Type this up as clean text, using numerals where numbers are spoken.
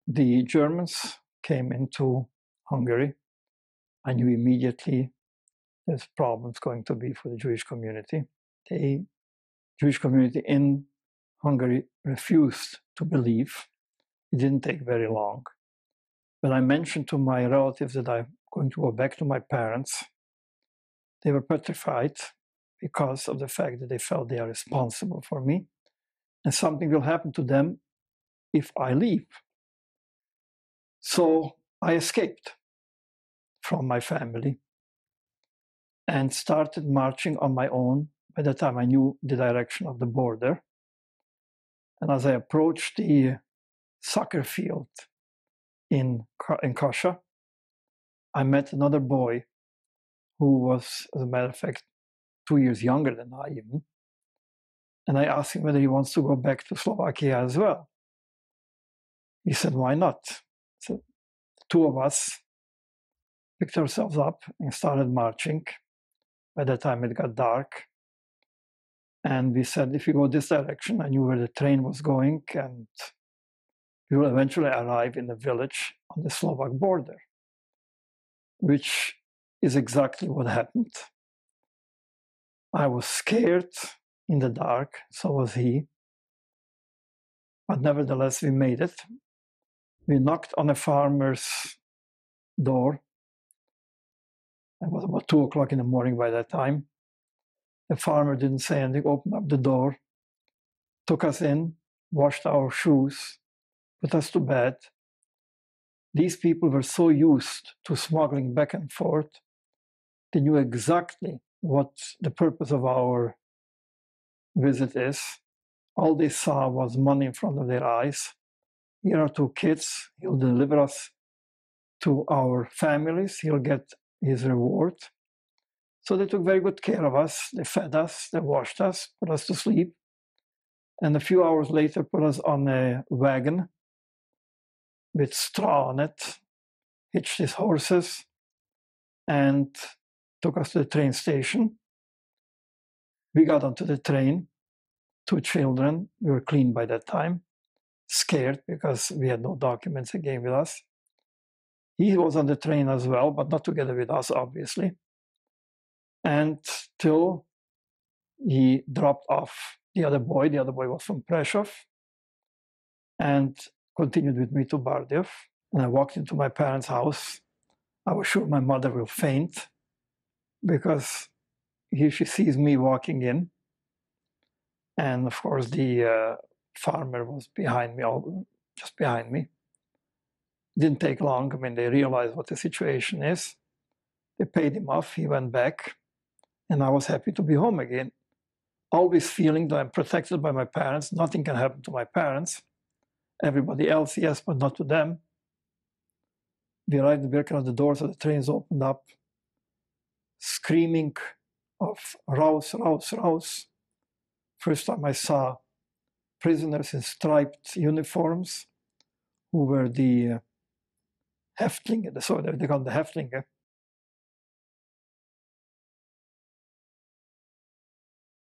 the Germans came into Hungary, I knew immediately there's problems going to be for the Jewish community. The Jewish community in Hungary refused to believe. It didn't take very long. When I mentioned to my relatives that I'm going to go back to my parents, they were petrified because of the fact that they felt they are responsible for me and something will happen to them if I leave. So I escaped from my family and started marching on my own. By that time, I knew the direction of the border. And as I approached the soccer field in Kasha, I met another boy who was, as a matter of fact, 2 years younger than I even. And I asked him whether he wants to go back to Slovakia as well. He said, why not? So the two of us picked ourselves up and started marching. By that time, it got dark. And we said, if you go this direction, I knew where the train was going, and we will eventually arrive in a village on the Slovak border, which is exactly what happened. I was scared in the dark, so was he. But nevertheless, we made it. We knocked on a farmer's door. It was about 2 o'clock in the morning by that time. The farmer didn't say anything, opened up the door, took us in, washed our shoes, put us to bed. These people were so used to smuggling back and forth, they knew exactly what the purpose of our visit is. All they saw was money in front of their eyes. Here are 2 kids, he'll deliver us to our families, he'll get his reward. So they took very good care of us. They fed us, they washed us, put us to sleep. And a few hours later, put us on a wagon with straw on it, hitched his horses, and took us to the train station. We got onto the train, 2 children. We were clean by that time, scared because we had no documents again with us. He was on the train as well, but not together with us, obviously. And till he dropped off the other boy. The other boy was from Prešov and continued with me to Bardiev. And I walked into my parents' house. I was sure my mother will faint because here she sees me walking in. And of course, the farmer was behind me, just behind me. Didn't take long. I mean, they realized what the situation is. They paid him off. He went back. And I was happy to be home again. Always feeling that I'm protected by my parents. Nothing can happen to my parents. Everybody else, yes, but not to them. We arrived in Birkenau, the doors of the trains opened up, screaming of raus, raus, raus. First time I saw prisoners in striped uniforms who were the Häftlinge, so they called the Häftlinge,